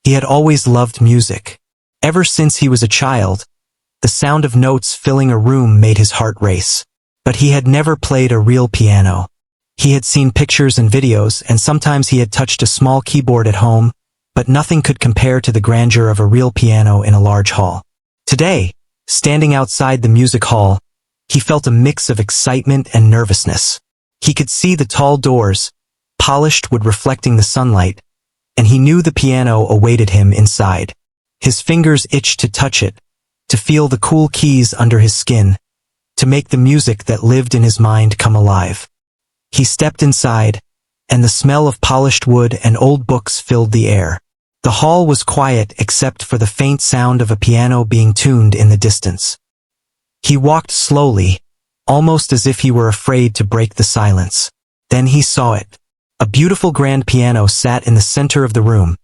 He had always loved music. Ever since he was a child, the sound of notes filling a room made his heart race. But he had never played a real piano. He had seen pictures and videos, and sometimes he had touched a small keyboard at home, but nothing could compare to the grandeur of a real piano in a large hall. Today, standing outside the music hall, he felt a mix of excitement and nervousness. He could see the tall doors, polished wood reflecting the sunlight, and he knew the piano awaited him inside. His fingers itched to touch it, to feel the cool keys under his skin, to make the music that lived in his mind come alive. He stepped inside, and the smell of polished wood and old books filled the air. The hall was quiet except for the faint sound of a piano being tuned in the distance. He walked slowly, almost as if he were afraid to break the silence. Then he saw it. A beautiful grand piano sat in the center of the room,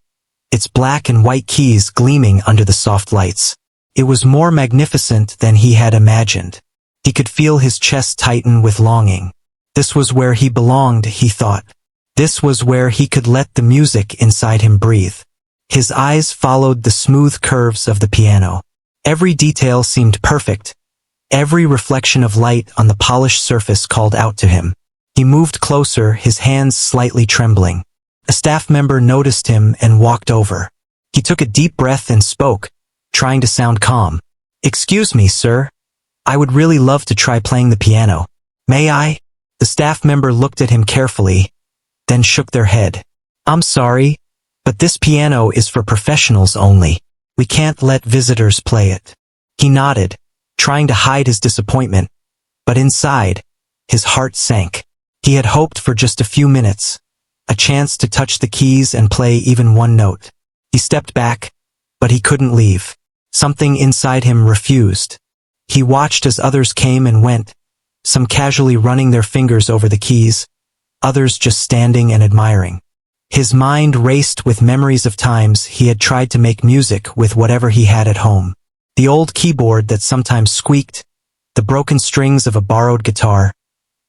its black and white keys gleaming under the soft lights. It was more magnificent than he had imagined. He could feel his chest tighten with longing. This was where he belonged, he thought. This was where he could let the music inside him breathe. His eyes followed the smooth curves of the piano. Every detail seemed perfect. Every reflection of light on the polished surface called out to him. He moved closer, his hands slightly trembling. A staff member noticed him and walked over. He took a deep breath and spoke, trying to sound calm. "Excuse me, sir. I would really love to try playing the piano. May I?" The staff member looked at him carefully, then shook their head. "I'm sorry, but this piano is for professionals only. We can't let visitors play it." He nodded, trying to hide his disappointment, but inside, his heart sank. He had hoped for just a few minutes, a chance to touch the keys and play even one note. He stepped back, but he couldn't leave. Something inside him refused. He watched as others came and went, some casually running their fingers over the keys, others just standing and admiring. His mind raced with memories of times he had tried to make music with whatever he had at home. The old keyboard that sometimes squeaked, the broken strings of a borrowed guitar,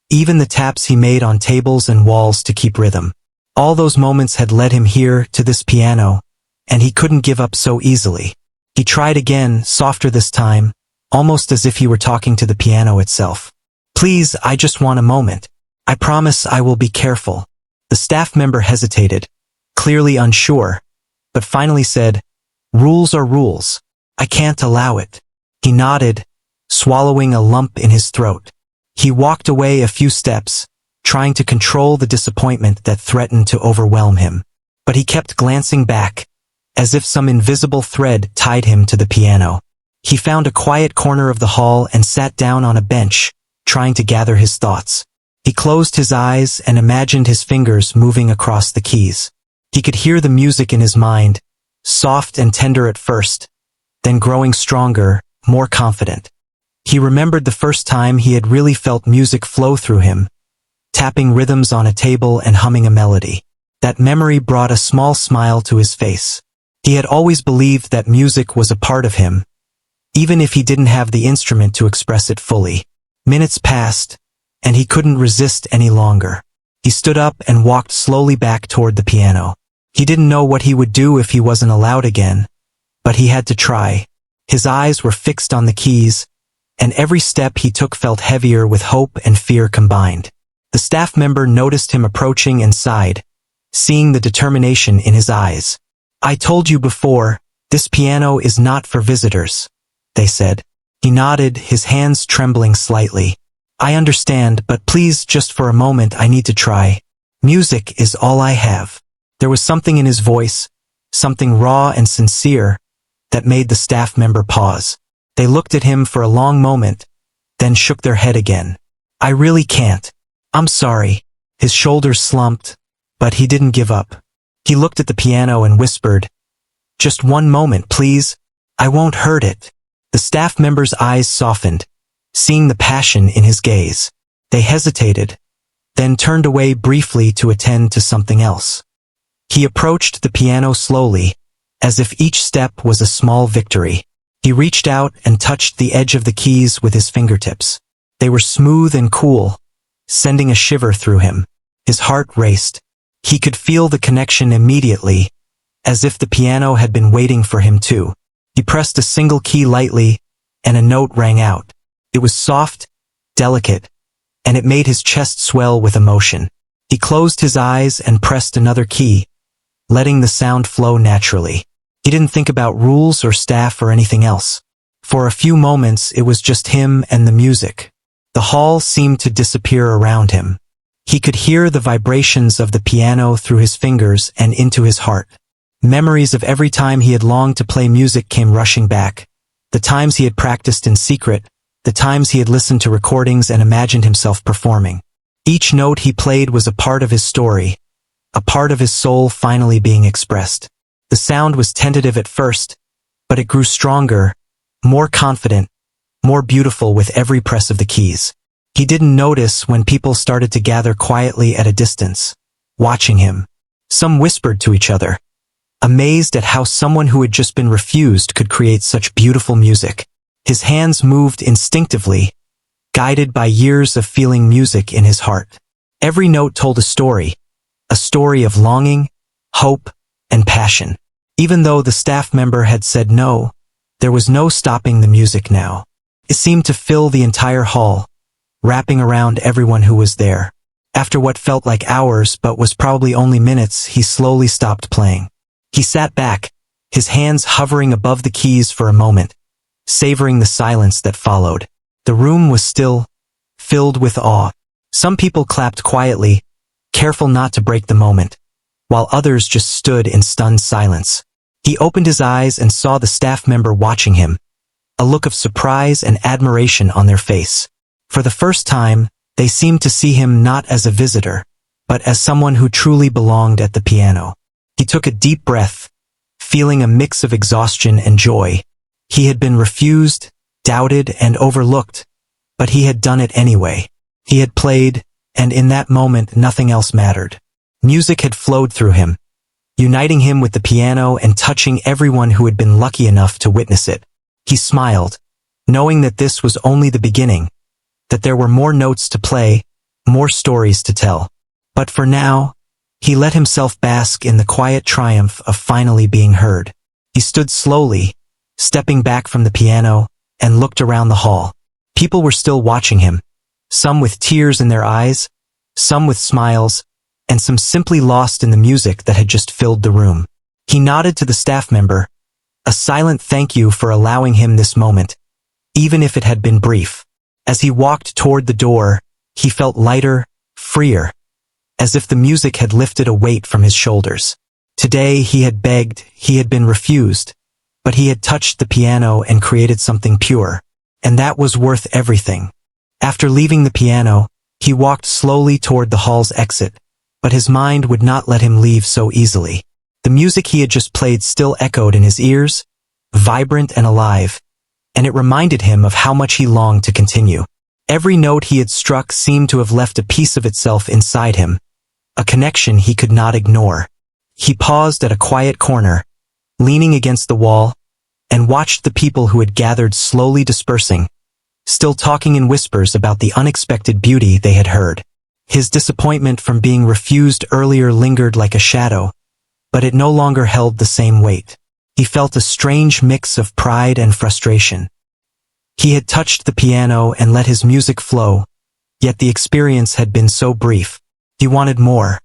even the taps he made on tables and walls to keep rhythm. All those moments had led him here to this piano, and he couldn't give up so easily. He tried again, softer this time, almost as if he were talking to the piano itself. "Please, I just want a moment. I promise I will be careful." The staff member hesitated, clearly unsure, but finally said, "Rules are rules. I can't allow it." He nodded, swallowing a lump in his throat. He walked away a few steps, trying to control the disappointment that threatened to overwhelm him. But he kept glancing back, as if some invisible thread tied him to the piano. He found a quiet corner of the hall and sat down on a bench, trying to gather his thoughts. He closed his eyes and imagined his fingers moving across the keys. He could hear the music in his mind, soft and tender at first, then growing stronger, more confident. He remembered the first time he had really felt music flow through him, tapping rhythms on a table and humming a melody. That memory brought a small smile to his face. He had always believed that music was a part of him, even if he didn't have the instrument to express it fully. Minutes passed, and he couldn't resist any longer. He stood up and walked slowly back toward the piano. He didn't know what he would do if he wasn't allowed again, but he had to try. His eyes were fixed on the keys, and every step he took felt heavier with hope and fear combined. The staff member noticed him approaching and sighed, seeing the determination in his eyes. "I told you before, this piano is not for visitors," they said. He nodded, his hands trembling slightly. "I understand, but please, just for a moment, I need to try. Music is all I have." There was something in his voice, something raw and sincere, that made the staff member pause. They looked at him for a long moment, then shook their head again. "I really can't. I'm sorry." His shoulders slumped, but he didn't give up. He looked at the piano and whispered, "Just one moment, please. I won't hurt it." The staff member's eyes softened, seeing the passion in his gaze. They hesitated, then turned away briefly to attend to something else. He approached the piano slowly, as if each step was a small victory. He reached out and touched the edge of the keys with his fingertips. They were smooth and cool, sending a shiver through him. His heart raced. He could feel the connection immediately, as if the piano had been waiting for him too. He pressed a single key lightly, and a note rang out. It was soft, delicate, and it made his chest swell with emotion. He closed his eyes and pressed another key, letting the sound flow naturally. He didn't think about rules or staff or anything else. For a few moments it was just him and the music. The hall seemed to disappear around him. He could hear the vibrations of the piano through his fingers and into his heart. Memories of every time he had longed to play music came rushing back. The times he had practiced in secret, the times he had listened to recordings and imagined himself performing. Each note he played was a part of his story, a part of his soul finally being expressed. The sound was tentative at first, but it grew stronger, more confident, more beautiful with every press of the keys. He didn't notice when people started to gather quietly at a distance, watching him. Some whispered to each other, amazed at how someone who had just been refused could create such beautiful music. His hands moved instinctively, guided by years of feeling music in his heart. Every note told a story of longing, hope, and passion. Even though the staff member had said no, there was no stopping the music now. It seemed to fill the entire hall, wrapping around everyone who was there. After what felt like hours but was probably only minutes, he slowly stopped playing. He sat back, his hands hovering above the keys for a moment, savoring the silence that followed. The room was still, filled with awe. Some people clapped quietly, careful not to break the moment, while others just stood in stunned silence. He opened his eyes and saw the staff member watching him, a look of surprise and admiration on their face. For the first time, they seemed to see him not as a visitor, but as someone who truly belonged at the piano. He took a deep breath, feeling a mix of exhaustion and joy. He had been refused, doubted, and overlooked, but he had done it anyway. He had played, and in that moment nothing else mattered. Music had flowed through him, uniting him with the piano and touching everyone who had been lucky enough to witness it. He smiled, knowing that this was only the beginning, that there were more notes to play, more stories to tell. But for now, he let himself bask in the quiet triumph of finally being heard. He stood slowly, stepping back from the piano, and looked around the hall. People were still watching him, some with tears in their eyes, some with smiles, and some simply lost in the music that had just filled the room. He nodded to the staff member, a silent thank you for allowing him this moment, even if it had been brief. As he walked toward the door, he felt lighter, freer, as if the music had lifted a weight from his shoulders. Today he had begged, he had been refused, but he had touched the piano and created something pure, and that was worth everything. After leaving the piano, he walked slowly toward the hall's exit, but his mind would not let him leave so easily. The music he had just played still echoed in his ears, vibrant and alive, and it reminded him of how much he longed to continue. Every note he had struck seemed to have left a piece of itself inside him, a connection he could not ignore. He paused at a quiet corner, leaning against the wall, and watched the people who had gathered slowly dispersing, still talking in whispers about the unexpected beauty they had heard. His disappointment from being refused earlier lingered like a shadow, but it no longer held the same weight. He felt a strange mix of pride and frustration. He had touched the piano and let his music flow, yet the experience had been so brief. He wanted more.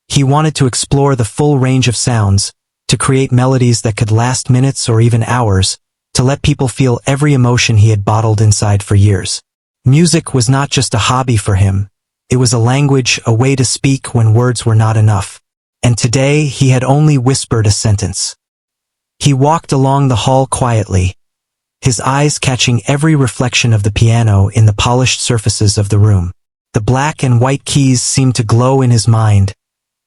He wanted to explore the full range of sounds, to create melodies that could last minutes or even hours, to let people feel every emotion he had bottled inside for years. Music was not just a hobby for him. It was a language, a way to speak when words were not enough. And today he had only whispered a sentence. He walked along the hall quietly, his eyes catching every reflection of the piano in the polished surfaces of the room. The black and white keys seemed to glow in his mind,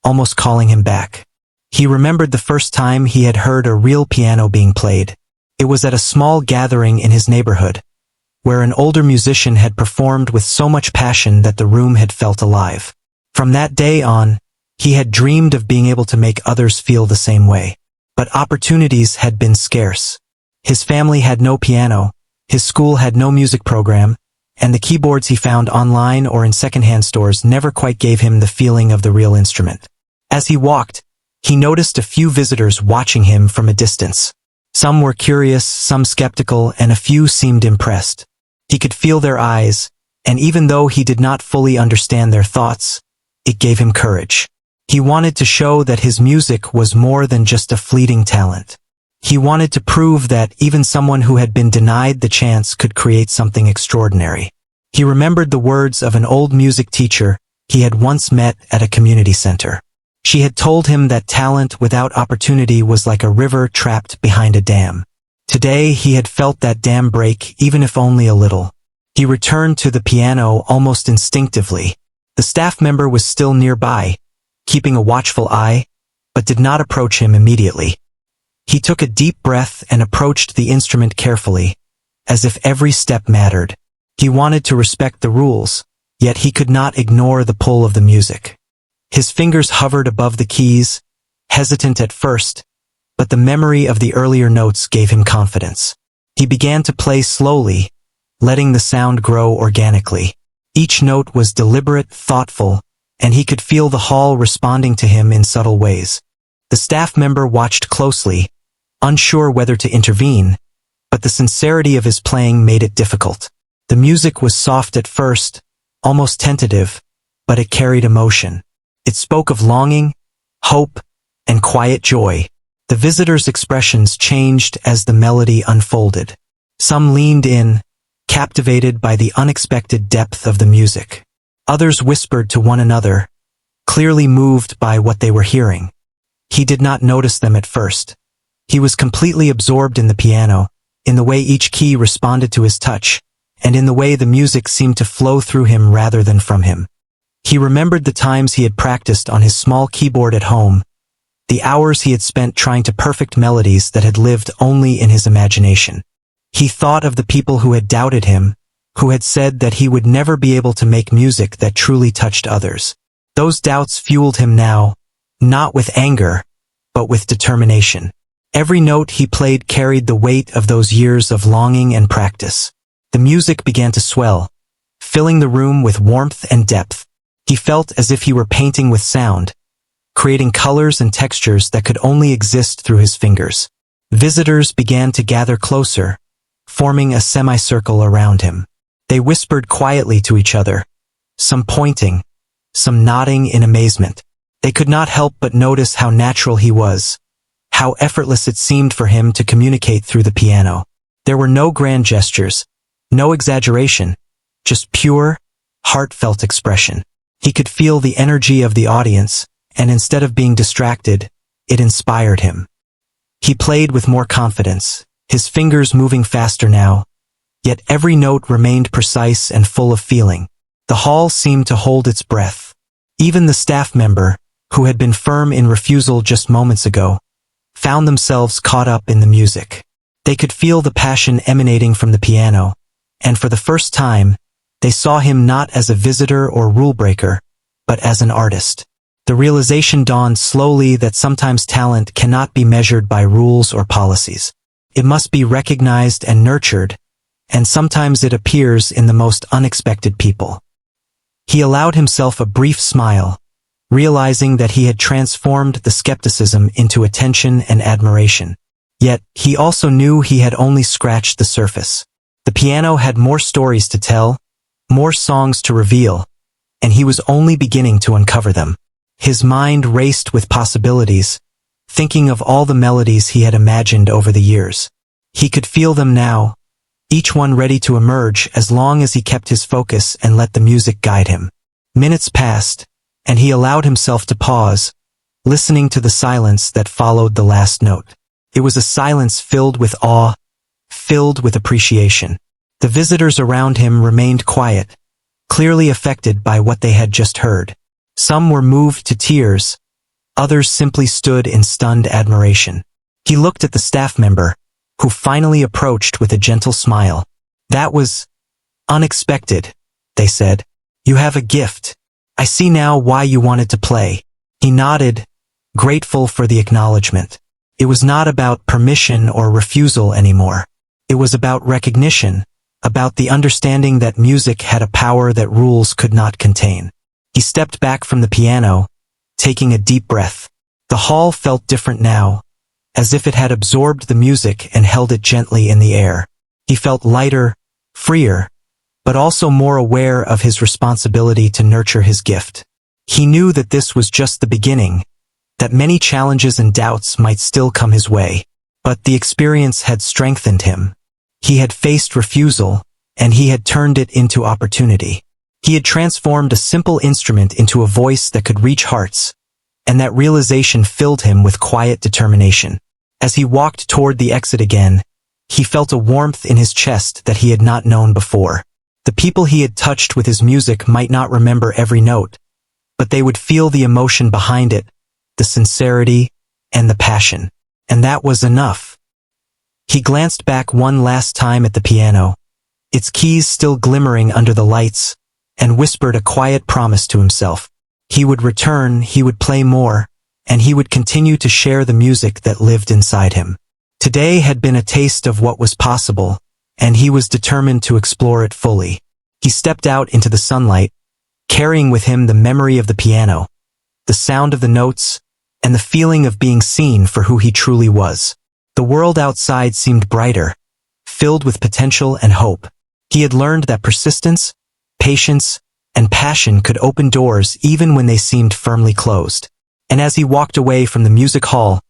almost calling him back. He remembered the first time he had heard a real piano being played. It was at a small gathering in his neighborhood, where an older musician had performed with so much passion that the room had felt alive. From that day on, he had dreamed of being able to make others feel the same way. But opportunities had been scarce. His family had no piano, his school had no music program, and the keyboards he found online or in secondhand stores never quite gave him the feeling of the real instrument. As he walked, He noticed a few visitors watching him from a distance. Some were curious, some skeptical, and a few seemed impressed. He could feel their eyes, and even though he did not fully understand their thoughts, it gave him courage. He wanted to show that his music was more than just a fleeting talent. He wanted to prove that even someone who had been denied the chance could create something extraordinary. He remembered the words of an old music teacher he had once met at a community center. She had told him that talent without opportunity was like a river trapped behind a dam. Today he had felt that dam break, even if only a little. He returned to the piano almost instinctively. The staff member was still nearby, keeping a watchful eye, but did not approach him immediately. He took a deep breath and approached the instrument carefully, as if every step mattered. He wanted to respect the rules, yet he could not ignore the pull of the music. His fingers hovered above the keys, hesitant at first, but the memory of the earlier notes gave him confidence. He began to play slowly, letting the sound grow organically. Each note was deliberate, thoughtful, and he could feel the hall responding to him in subtle ways. The staff member watched closely, unsure whether to intervene, but the sincerity of his playing made it difficult. The music was soft at first, almost tentative, but it carried emotion. It spoke of longing, hope, and quiet joy. The visitors' expressions changed as the melody unfolded. Some leaned in, captivated by the unexpected depth of the music. Others whispered to one another, clearly moved by what they were hearing. He did not notice them at first. He was completely absorbed in the piano, in the way each key responded to his touch, and in the way the music seemed to flow through him rather than from him. He remembered the times he had practiced on his small keyboard at home, the hours he had spent trying to perfect melodies that had lived only in his imagination. He thought of the people who had doubted him, who had said that he would never be able to make music that truly touched others. Those doubts fueled him now, not with anger, but with determination. Every note he played carried the weight of those years of longing and practice. The music began to swell, filling the room with warmth and depth. He felt as if he were painting with sound, creating colors and textures that could only exist through his fingers. Visitors began to gather closer, forming a semicircle around him. They whispered quietly to each other, some pointing, some nodding in amazement. They could not help but notice how natural he was, how effortless it seemed for him to communicate through the piano. There were no grand gestures, no exaggeration, just pure, heartfelt expression. He could feel the energy of the audience, and instead of being distracted, it inspired him. He played with more confidence, his fingers moving faster now, yet every note remained precise and full of feeling. The hall seemed to hold its breath. Even the staff member, who had been firm in refusal just moments ago, found themselves caught up in the music. They could feel the passion emanating from the piano, and for the first time, they saw him not as a visitor or rule breaker, but as an artist. The realization dawned slowly that sometimes talent cannot be measured by rules or policies. It must be recognized and nurtured, and sometimes it appears in the most unexpected people. He allowed himself a brief smile, realizing that he had transformed the skepticism into attention and admiration. Yet, he also knew he had only scratched the surface. The piano had more stories to tell, more songs to reveal, and he was only beginning to uncover them. His mind raced with possibilities, thinking of all the melodies he had imagined over the years. He could feel them now, each one ready to emerge as long as he kept his focus and let the music guide him. Minutes passed, and he allowed himself to pause, listening to the silence that followed the last note. It was a silence filled with awe, filled with appreciation. The visitors around him remained quiet, clearly affected by what they had just heard. Some were moved to tears, others simply stood in stunned admiration. He looked at the staff member, who finally approached with a gentle smile. "That was unexpected," they said. "You have a gift. I see now why you wanted to play." He nodded, grateful for the acknowledgement. It was not about permission or refusal anymore. It was about recognition, about the understanding that music had a power that rules could not contain. He stepped back from the piano, taking a deep breath. The hall felt different now, as if it had absorbed the music and held it gently in the air. He felt lighter, freer, but also more aware of his responsibility to nurture his gift. He knew that this was just the beginning, that many challenges and doubts might still come his way. But the experience had strengthened him. He had faced refusal, and he had turned it into opportunity. He had transformed a simple instrument into a voice that could reach hearts, and that realization filled him with quiet determination. As he walked toward the exit again, he felt a warmth in his chest that he had not known before. The people he had touched with his music might not remember every note, but they would feel the emotion behind it, the sincerity, and the passion. And that was enough. He glanced back one last time at the piano, its keys still glimmering under the lights, and whispered a quiet promise to himself. He would return, he would play more, and he would continue to share the music that lived inside him. Today had been a taste of what was possible, and he was determined to explore it fully. He stepped out into the sunlight, carrying with him the memory of the piano, the sound of the notes, and the feeling of being seen for who he truly was. The world outside seemed brighter, filled with potential and hope. He had learned that persistence, patience, and passion could open doors even when they seemed firmly closed. And as he walked away from the music hall,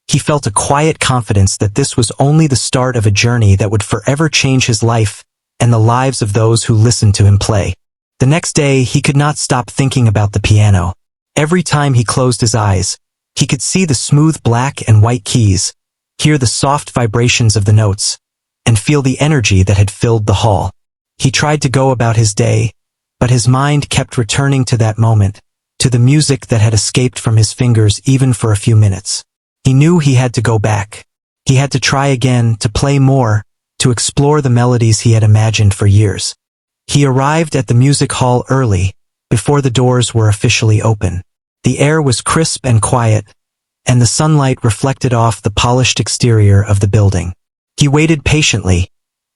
he felt a quiet confidence that this was only the start of a journey that would forever change his life and the lives of those who listened to him play. The next day, he could not stop thinking about the piano. Every time he closed his eyes, he could see the smooth black and white keys, hear the soft vibrations of the notes, and feel the energy that had filled the hall. He tried to go about his day, but his mind kept returning to that moment, to the music that had escaped from his fingers even for a few minutes. He knew he had to go back. He had to try again, to play more, to explore the melodies he had imagined for years. He arrived at the music hall early, before the doors were officially open. The air was crisp and quiet, and the sunlight reflected off the polished exterior of the building. He waited patiently,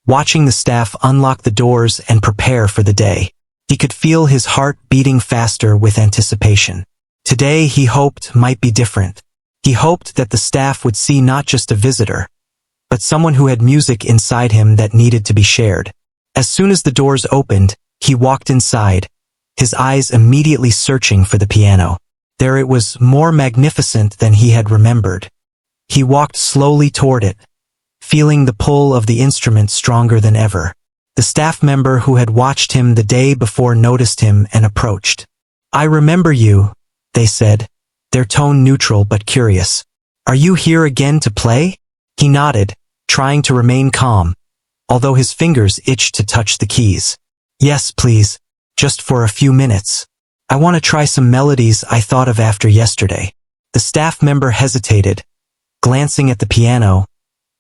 watching the staff unlock the doors and prepare for the day. He could feel his heart beating faster with anticipation. Today, he hoped, might be different. He hoped that the staff would see not just a visitor, but someone who had music inside him that needed to be shared. As soon as the doors opened, he walked inside, his eyes immediately searching for the piano. There it was, more magnificent than he had remembered. He walked slowly toward it, feeling the pull of the instrument stronger than ever. The staff member who had watched him the day before noticed him and approached. "I remember you," they said, their tone neutral but curious. "Are you here again to play?" He nodded, trying to remain calm, although his fingers itched to touch the keys. "Yes, please, just for a few minutes. I want to try some melodies I thought of after yesterday." The staff member hesitated, glancing at the piano,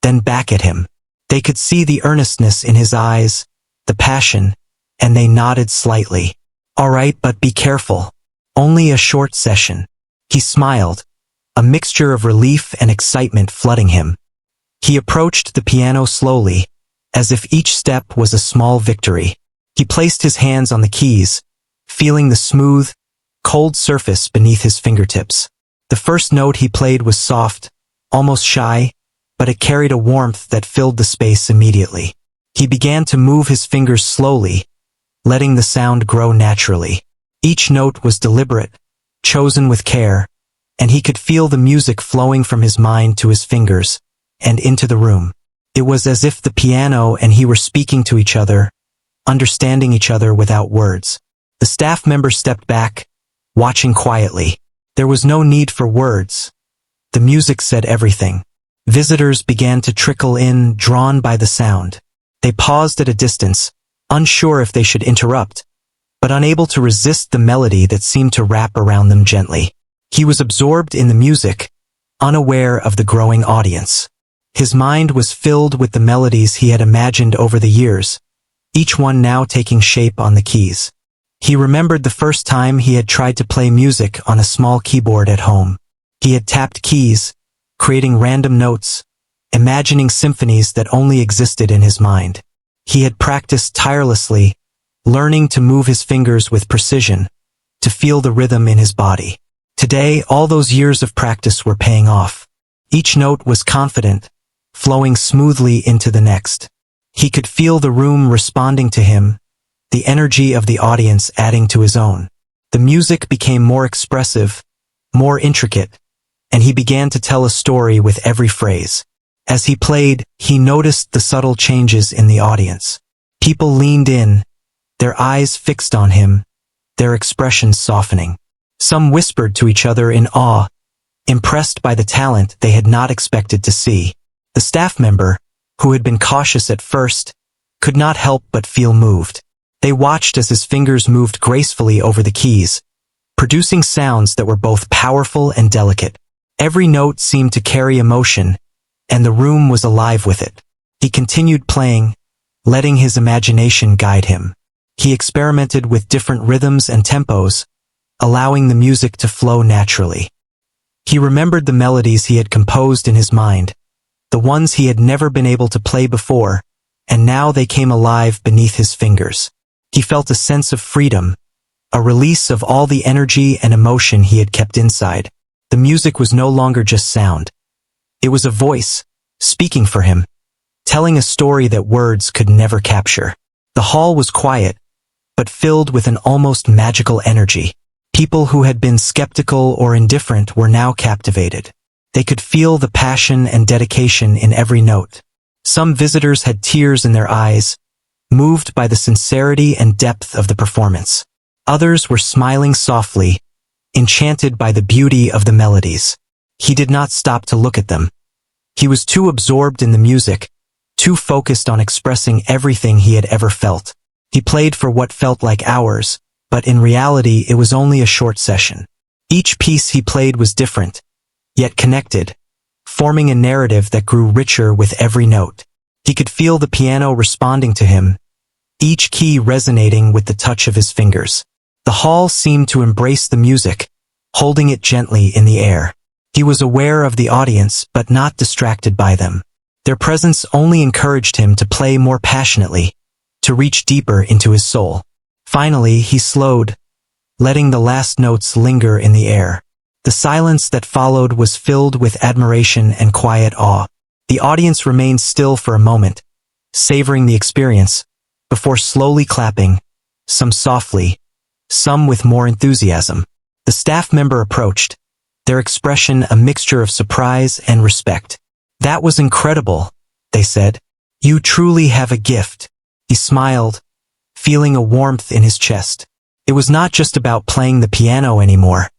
then back at him. They could see the earnestness in his eyes, the passion, and they nodded slightly. "All right, but be careful. Only a short session." He smiled, a mixture of relief and excitement flooding him. He approached the piano slowly, as if each step was a small victory. He placed his hands on the keys, feeling the smooth, cold surface beneath his fingertips. The first note he played was soft, almost shy, but it carried a warmth that filled the space immediately. He began to move his fingers slowly, letting the sound grow naturally. Each note was deliberate, chosen with care, and he could feel the music flowing from his mind to his fingers, and into the room. It was as if the piano and he were speaking to each other, understanding each other without words. The staff member stepped back, watching quietly. There was no need for words. The music said everything. Visitors began to trickle in, drawn by the sound. They paused at a distance, unsure if they should interrupt, but unable to resist the melody that seemed to wrap around them gently. He was absorbed in the music, unaware of the growing audience. His mind was filled with the melodies he had imagined over the years, each one now taking shape on the keys. He remembered the first time he had tried to play music on a small keyboard at home. He had tapped keys, creating random notes, imagining symphonies that only existed in his mind. He had practiced tirelessly, learning to move his fingers with precision, to feel the rhythm in his body. Today, all those years of practice were paying off. Each note was confident, flowing smoothly into the next. He could feel the room responding to him, the energy of the audience adding to his own. The music became more expressive, more intricate, and he began to tell a story with every phrase. As he played, he noticed the subtle changes in the audience. People leaned in, their eyes fixed on him, their expressions softening. Some whispered to each other in awe, impressed by the talent they had not expected to see. The staff member, who had been cautious at first, could not help but feel moved. They watched as his fingers moved gracefully over the keys, producing sounds that were both powerful and delicate. Every note seemed to carry emotion, and the room was alive with it. He continued playing, letting his imagination guide him. He experimented with different rhythms and tempos, allowing the music to flow naturally. He remembered the melodies he had composed in his mind, the ones he had never been able to play before, and now they came alive beneath his fingers. He felt a sense of freedom, a release of all the energy and emotion he had kept inside. The music was no longer just sound. It was a voice, speaking for him, telling a story that words could never capture. The hall was quiet, but filled with an almost magical energy. People who had been skeptical or indifferent were now captivated. They could feel the passion and dedication in every note. Some visitors had tears in their eyes, moved by the sincerity and depth of the performance. Others were smiling softly, enchanted by the beauty of the melodies. He did not stop to look at them. He was too absorbed in the music, too focused on expressing everything he had ever felt. He played for what felt like hours, but in reality it was only a short session. Each piece he played was different, yet connected, forming a narrative that grew richer with every note. He could feel the piano responding to him, each key resonating with the touch of his fingers. The hall seemed to embrace the music, holding it gently in the air. He was aware of the audience, but not distracted by them. Their presence only encouraged him to play more passionately, to reach deeper into his soul. Finally, he slowed, letting the last notes linger in the air. The silence that followed was filled with admiration and quiet awe. The audience remained still for a moment, savoring the experience, before slowly clapping, some softly, some with more enthusiasm. The staff member approached, their expression a mixture of surprise and respect. "That was incredible," they said. "You truly have a gift." He smiled, feeling a warmth in his chest. It was not just about playing the piano anymore.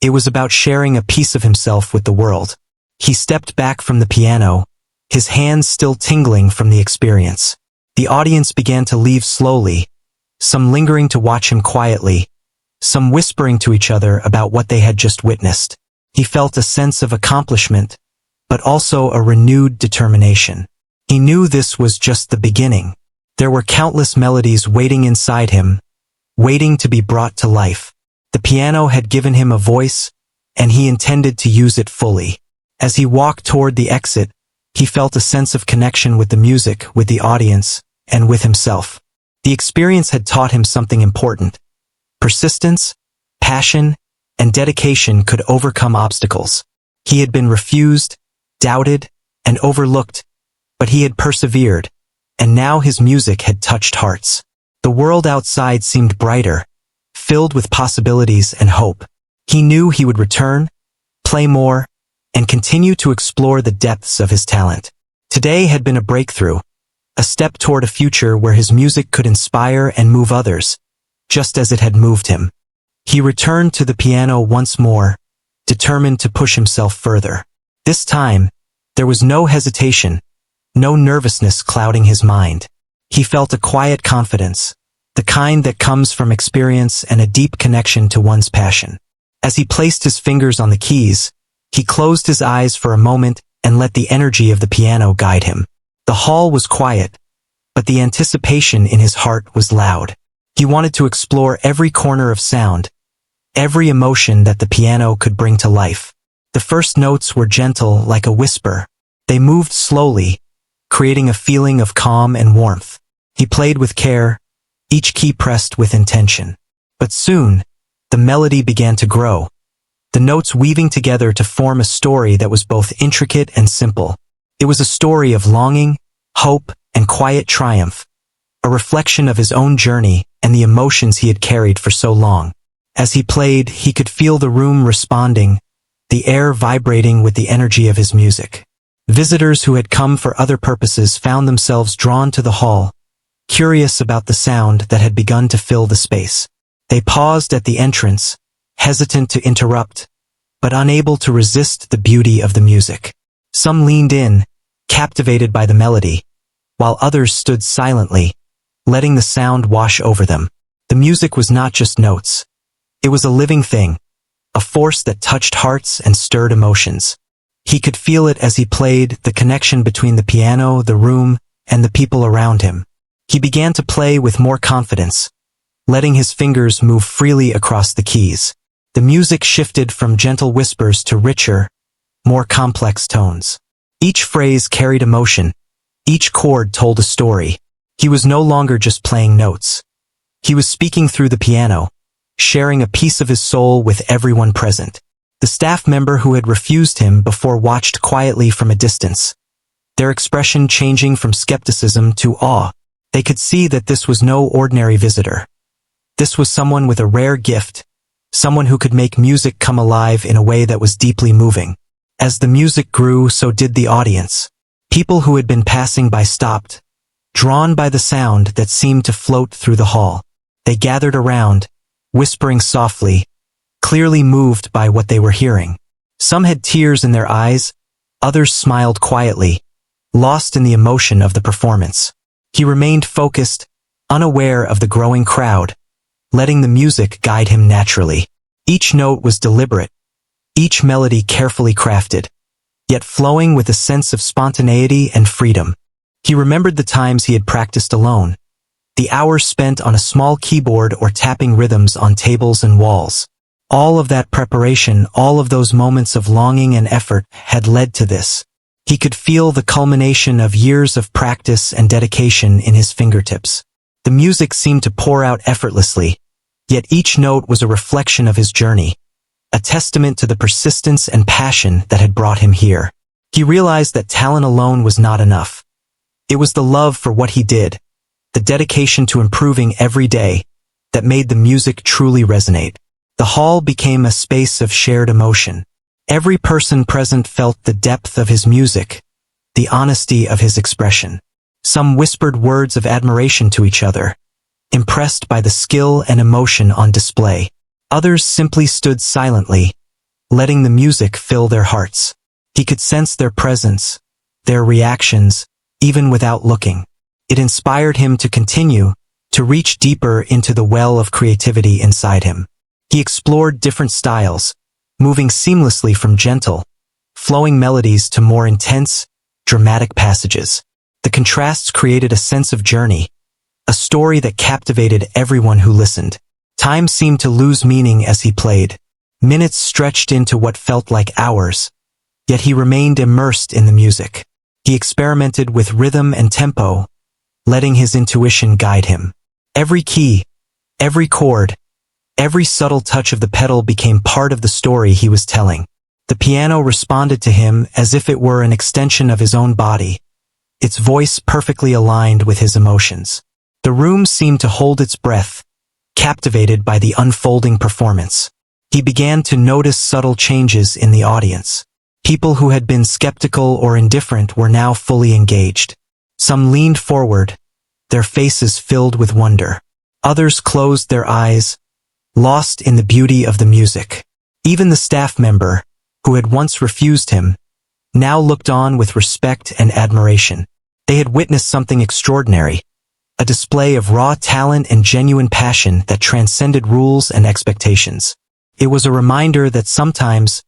It was about sharing a piece of himself with the world. He stepped back from the piano, his hands still tingling from the experience. The audience began to leave slowly, some lingering to watch him quietly, some whispering to each other about what they had just witnessed. He felt a sense of accomplishment, but also a renewed determination. He knew this was just the beginning. There were countless melodies waiting inside him, waiting to be brought to life. The piano had given him a voice, and he intended to use it fully. As he walked toward the exit, he felt a sense of connection with the music, with the audience, and with himself. The experience had taught him something important. Persistence, passion, and dedication could overcome obstacles. He had been refused, doubted, and overlooked, but he had persevered, and now his music had touched hearts. The world outside seemed brighter, filled with possibilities and hope. He knew he would return, play more, and continue to explore the depths of his talent. Today had been a breakthrough, a step toward a future where his music could inspire and move others, just as it had moved him. He returned to the piano once more, determined to push himself further. This time, there was no hesitation, no nervousness clouding his mind. He felt a quiet confidence, the kind that comes from experience and a deep connection to one's passion. As he placed his fingers on the keys, he closed his eyes for a moment and let the energy of the piano guide him. The hall was quiet, but the anticipation in his heart was loud. He wanted to explore every corner of sound, every emotion that the piano could bring to life. The first notes were gentle like a whisper. They moved slowly, creating a feeling of calm and warmth. He played with care, each key pressed with intention. But soon, the melody began to grow. the notes weaving together to form a story that was both intricate and simple. It was a story of longing, hope, and quiet triumph, a reflection of his own journey and the emotions he had carried for so long. As he played, he could feel the room responding, the air vibrating with the energy of his music. Visitors who had come for other purposes found themselves drawn to the hall, curious about the sound that had begun to fill the space. They paused at the entrance, hesitant to interrupt, but unable to resist the beauty of the music. Some leaned in, captivated by the melody, while others stood silently, letting the sound wash over them. The music was not just notes. It was a living thing, a force that touched hearts and stirred emotions. He could feel it as he played, the connection between the piano, the room, and the people around him. He began to play with more confidence, letting his fingers move freely across the keys. The music shifted from gentle whispers to richer, more complex tones. Each phrase carried emotion. Each chord told a story. He was no longer just playing notes. He was speaking through the piano, sharing a piece of his soul with everyone present. The staff member who had refused him before watched quietly from a distance, their expression changing from skepticism to awe. They could see that this was no ordinary visitor. This was someone with a rare gift, someone who could make music come alive in a way that was deeply moving. As the music grew, so did the audience. People who had been passing by stopped, drawn by the sound that seemed to float through the hall. They gathered around, whispering softly, clearly moved by what they were hearing. Some had tears in their eyes, others smiled quietly, lost in the emotion of the performance. He remained focused, unaware of the growing crowd, letting the music guide him naturally. Each note was deliberate, each melody carefully crafted, yet flowing with a sense of spontaneity and freedom. He remembered the times he had practiced alone, the hours spent on a small keyboard or tapping rhythms on tables and walls. All of that preparation, all of those moments of longing and effort had led to this. He could feel the culmination of years of practice and dedication in his fingertips. The music seemed to pour out effortlessly, yet each note was a reflection of his journey, a testament to the persistence and passion that had brought him here. He realized that talent alone was not enough. It was the love for what he did, the dedication to improving every day, that made the music truly resonate. The hall became a space of shared emotion. Every person present felt the depth of his music, the honesty of his expression. Some whispered words of admiration to each other, impressed by the skill and emotion on display. Others simply stood silently, letting the music fill their hearts. He could sense their presence, their reactions, even without looking. It inspired him to continue, to reach deeper into the well of creativity inside him. He explored different styles, moving seamlessly from gentle, flowing melodies to more intense, dramatic passages. The contrasts created a sense of journey, a story that captivated everyone who listened. Time seemed to lose meaning as he played. Minutes stretched into what felt like hours, yet he remained immersed in the music. He experimented with rhythm and tempo, letting his intuition guide him. Every key, every chord, every subtle touch of the pedal became part of the story he was telling. The piano responded to him as if it were an extension of his own body, its voice perfectly aligned with his emotions. The room seemed to hold its breath, captivated by the unfolding performance. He began to notice subtle changes in the audience. People who had been skeptical or indifferent were now fully engaged. Some leaned forward, their faces filled with wonder. Others closed their eyes, lost in the beauty of the music. Even the staff member, who had once refused him, now looked on with respect and admiration. They had witnessed something extraordinary, a display of raw talent and genuine passion that transcended rules and expectations. It was a reminder that sometimes,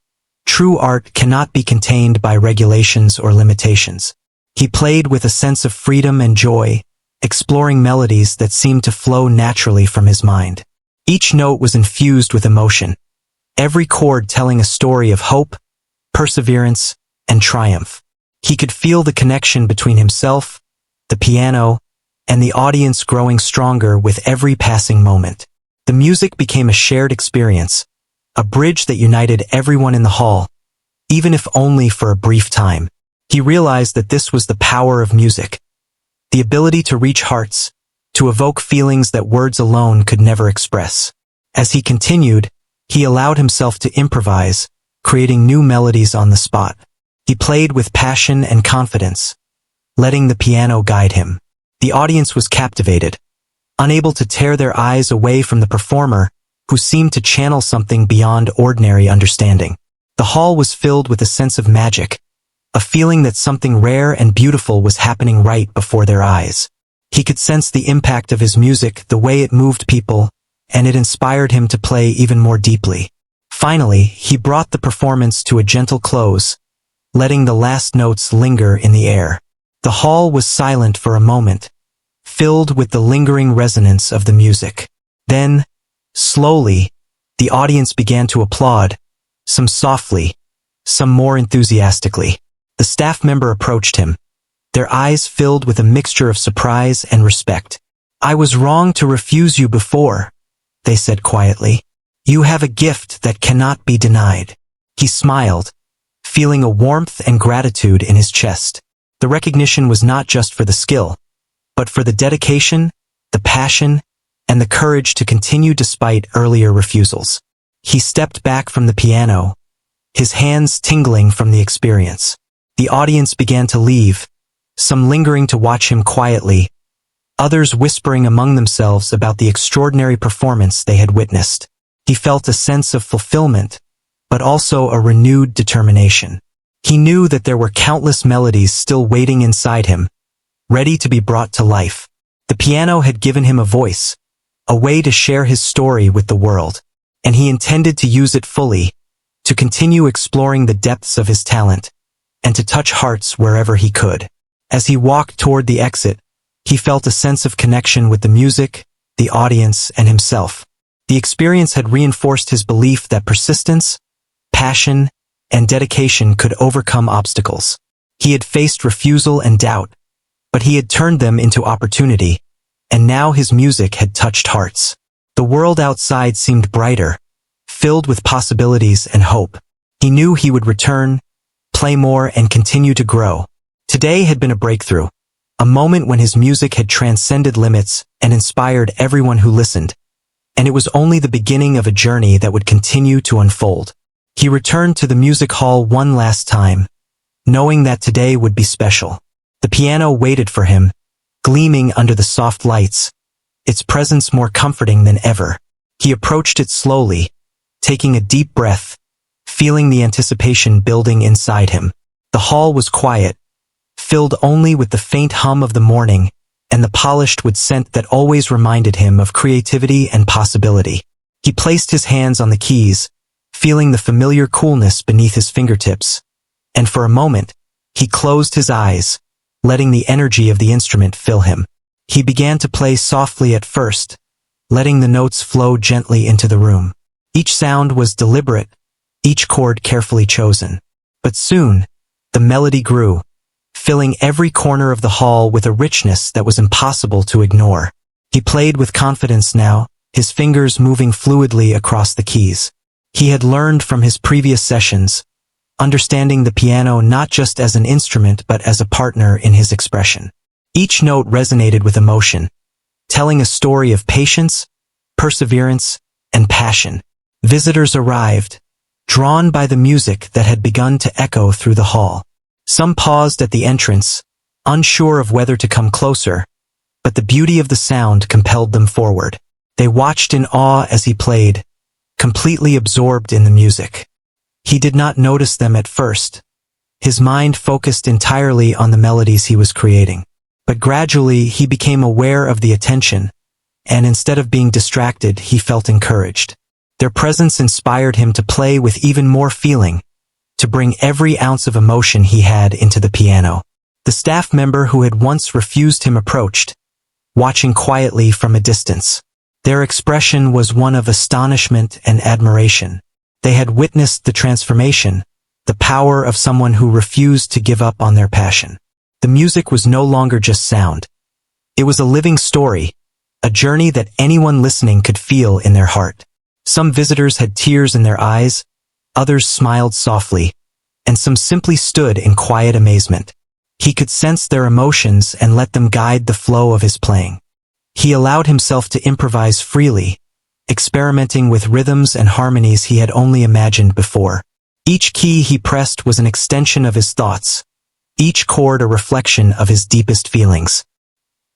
true art cannot be contained by regulations or limitations. He played with a sense of freedom and joy, exploring melodies that seemed to flow naturally from his mind. Each note was infused with emotion, every chord telling a story of hope, perseverance, and triumph. He could feel the connection between himself, the piano, and the audience growing stronger with every passing moment. The music became a shared experience, a bridge that united everyone in the hall, even if only for a brief time. He realized that this was the power of music, the ability to reach hearts, to evoke feelings that words alone could never express. As he continued, he allowed himself to improvise, creating new melodies on the spot. He played with passion and confidence, letting the piano guide him. The audience was captivated, unable to tear their eyes away from the performer, who seemed to channel something beyond ordinary understanding. The hall was filled with a sense of magic, a feeling that something rare and beautiful was happening right before their eyes. He could sense the impact of his music, the way it moved people, and it inspired him to play even more deeply. Finally, he brought the performance to a gentle close, letting the last notes linger in the air. The hall was silent for a moment, filled with the lingering resonance of the music. Then, slowly, the audience began to applaud, some softly, some more enthusiastically. The staff member approached him, their eyes filled with a mixture of surprise and respect. "I was wrong to refuse you before," they said quietly. "You have a gift that cannot be denied." He smiled, feeling a warmth and gratitude in his chest. The recognition was not just for the skill, but for the dedication, the passion, and the courage to continue despite earlier refusals. He stepped back from the piano, his hands tingling from the experience. The audience began to leave, some lingering to watch him quietly, others whispering among themselves about the extraordinary performance they had witnessed. He felt a sense of fulfillment, but also a renewed determination. He knew that there were countless melodies still waiting inside him, ready to be brought to life. The piano had given him a voice, a way to share his story with the world, and he intended to use it fully, to continue exploring the depths of his talent, and to touch hearts wherever he could. As he walked toward the exit, he felt a sense of connection with the music, the audience, and himself. The experience had reinforced his belief that persistence, passion, and dedication could overcome obstacles. He had faced refusal and doubt, but he had turned them into opportunity, and now his music had touched hearts. The world outside seemed brighter, filled with possibilities and hope. He knew he would return, play more, and continue to grow. Today had been a breakthrough, a moment when his music had transcended limits and inspired everyone who listened, and it was only the beginning of a journey that would continue to unfold. He returned to the music hall one last time, knowing that today would be special. The piano waited for him, gleaming under the soft lights, its presence more comforting than ever. He approached it slowly, taking a deep breath, feeling the anticipation building inside him. The hall was quiet, filled only with the faint hum of the morning and the polished wood scent that always reminded him of creativity and possibility. He placed his hands on the keys, feeling the familiar coolness beneath his fingertips, and for a moment, he closed his eyes, letting the energy of the instrument fill him. He began to play softly at first, letting the notes flow gently into the room. Each sound was deliberate, each chord carefully chosen. But soon, the melody grew, filling every corner of the hall with a richness that was impossible to ignore. He played with confidence now, his fingers moving fluidly across the keys. He had learned from his previous sessions, understanding the piano not just as an instrument but as a partner in his expression. Each note resonated with emotion, telling a story of patience, perseverance, and passion. Visitors arrived, drawn by the music that had begun to echo through the hall. Some paused at the entrance, unsure of whether to come closer, but the beauty of the sound compelled them forward. They watched in awe as he played, completely absorbed in the music. He did not notice them at first. His mind focused entirely on the melodies he was creating. But gradually he became aware of the attention, and instead of being distracted, he felt encouraged. Their presence inspired him to play with even more feeling, to bring every ounce of emotion he had into the piano. The staff member who had once refused him approached, watching quietly from a distance. Their expression was one of astonishment and admiration. They had witnessed the transformation, the power of someone who refused to give up on their passion. The music was no longer just sound. It was a living story, a journey that anyone listening could feel in their heart. Some visitors had tears in their eyes, others smiled softly, and some simply stood in quiet amazement. He could sense their emotions and let them guide the flow of his playing. He allowed himself to improvise freely, experimenting with rhythms and harmonies he had only imagined before. Each key he pressed was an extension of his thoughts, each chord a reflection of his deepest feelings.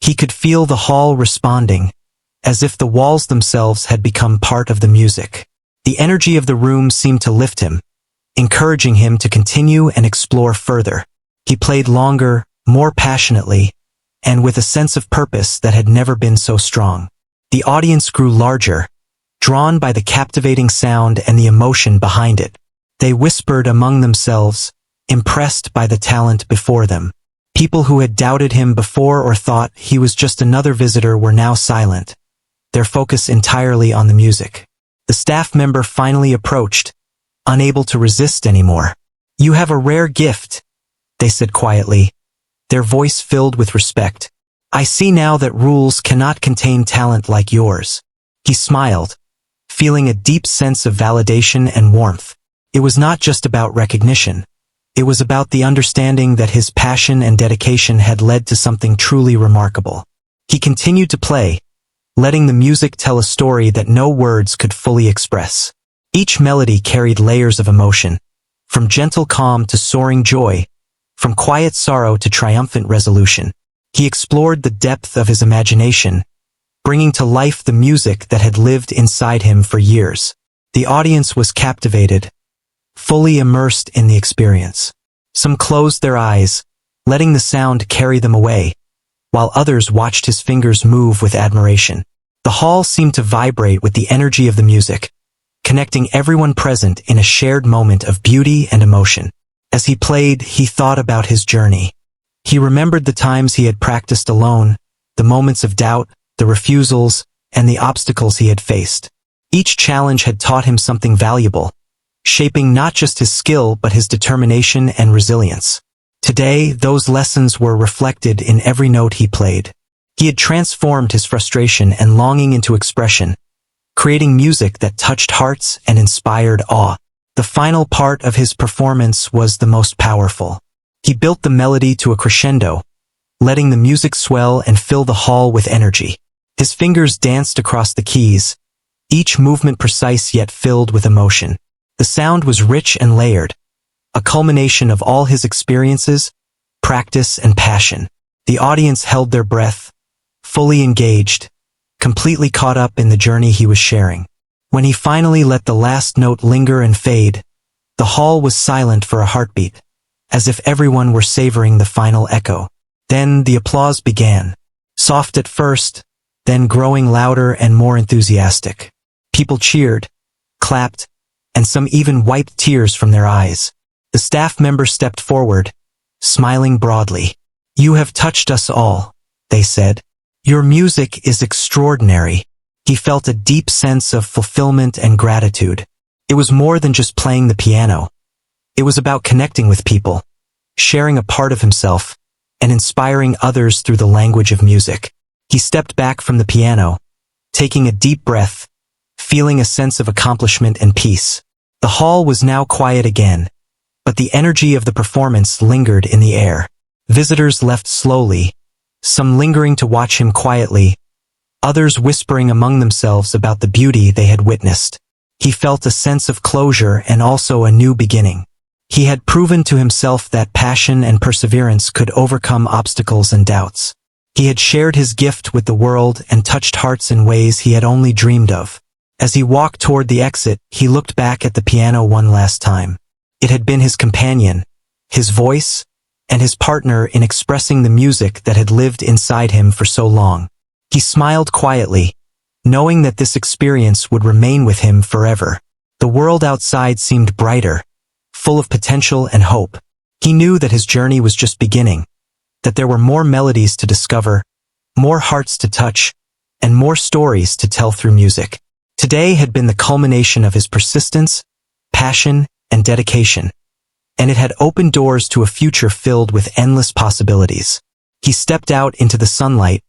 He could feel the hall responding, as if the walls themselves had become part of the music. The energy of the room seemed to lift him, encouraging him to continue and explore further. He played longer, more passionately, and with a sense of purpose that had never been so strong. The audience grew larger, drawn by the captivating sound and the emotion behind it. They whispered among themselves, impressed by the talent before them. People who had doubted him before or thought he was just another visitor were now silent, their focus entirely on the music. The staff member finally approached, unable to resist anymore. "You have a rare gift," they said quietly, their voice filled with respect. "I see now that rules cannot contain talent like yours." He smiled, feeling a deep sense of validation and warmth. It was not just about recognition. It was about the understanding that his passion and dedication had led to something truly remarkable. He continued to play, letting the music tell a story that no words could fully express. Each melody carried layers of emotion, from gentle calm to soaring joy, from quiet sorrow to triumphant resolution. He explored the depth of his imagination, bringing to life the music that had lived inside him for years. The audience was captivated, fully immersed in the experience. Some closed their eyes, letting the sound carry them away, while others watched his fingers move with admiration. The hall seemed to vibrate with the energy of the music, connecting everyone present in a shared moment of beauty and emotion. As he played, he thought about his journey. He remembered the times he had practiced alone, the moments of doubt, the refusals, and the obstacles he had faced. Each challenge had taught him something valuable, shaping not just his skill but his determination and resilience. Today, those lessons were reflected in every note he played. He had transformed his frustration and longing into expression, creating music that touched hearts and inspired awe. The final part of his performance was the most powerful. He built the melody to a crescendo, letting the music swell and fill the hall with energy. His fingers danced across the keys, each movement precise yet filled with emotion. The sound was rich and layered, a culmination of all his experiences, practice, and passion. The audience held their breath, fully engaged, completely caught up in the journey he was sharing. When he finally let the last note linger and fade, the hall was silent for a heartbeat, as if everyone were savoring the final echo. Then the applause began, soft at first, then growing louder and more enthusiastic. People cheered, clapped, and some even wiped tears from their eyes. The staff member stepped forward, smiling broadly. "You have touched us all," they said. "Your music is extraordinary." He felt a deep sense of fulfillment and gratitude. It was more than just playing the piano. It was about connecting with people, sharing a part of himself, and inspiring others through the language of music. He stepped back from the piano, taking a deep breath, feeling a sense of accomplishment and peace. The hall was now quiet again, but the energy of the performance lingered in the air. Visitors left slowly, some lingering to watch him quietly, others whispering among themselves about the beauty they had witnessed. He felt a sense of closure and also a new beginning. He had proven to himself that passion and perseverance could overcome obstacles and doubts. He had shared his gift with the world and touched hearts in ways he had only dreamed of. As he walked toward the exit, he looked back at the piano one last time. It had been his companion, his voice, and his partner in expressing the music that had lived inside him for so long. He smiled quietly, knowing that this experience would remain with him forever. The world outside seemed brighter, full of potential and hope. He knew that his journey was just beginning, that there were more melodies to discover, more hearts to touch, and more stories to tell through music. Today had been the culmination of his persistence, passion, and dedication, and it had opened doors to a future filled with endless possibilities. He stepped out into the sunlight,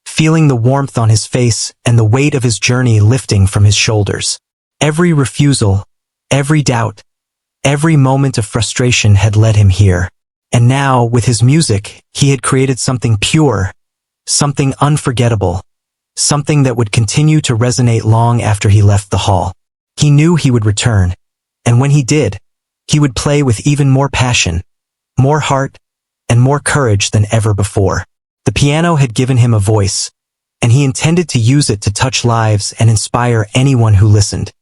feeling the warmth on his face and the weight of his journey lifting from his shoulders. Every refusal, every doubt, every moment of frustration had led him here. And now, with his music, he had created something pure, something unforgettable, something that would continue to resonate long after he left the hall. He knew he would return, and when he did, he would play with even more passion, more heart, and more courage than ever before. The piano had given him a voice, and he intended to use it to touch lives and inspire anyone who listened.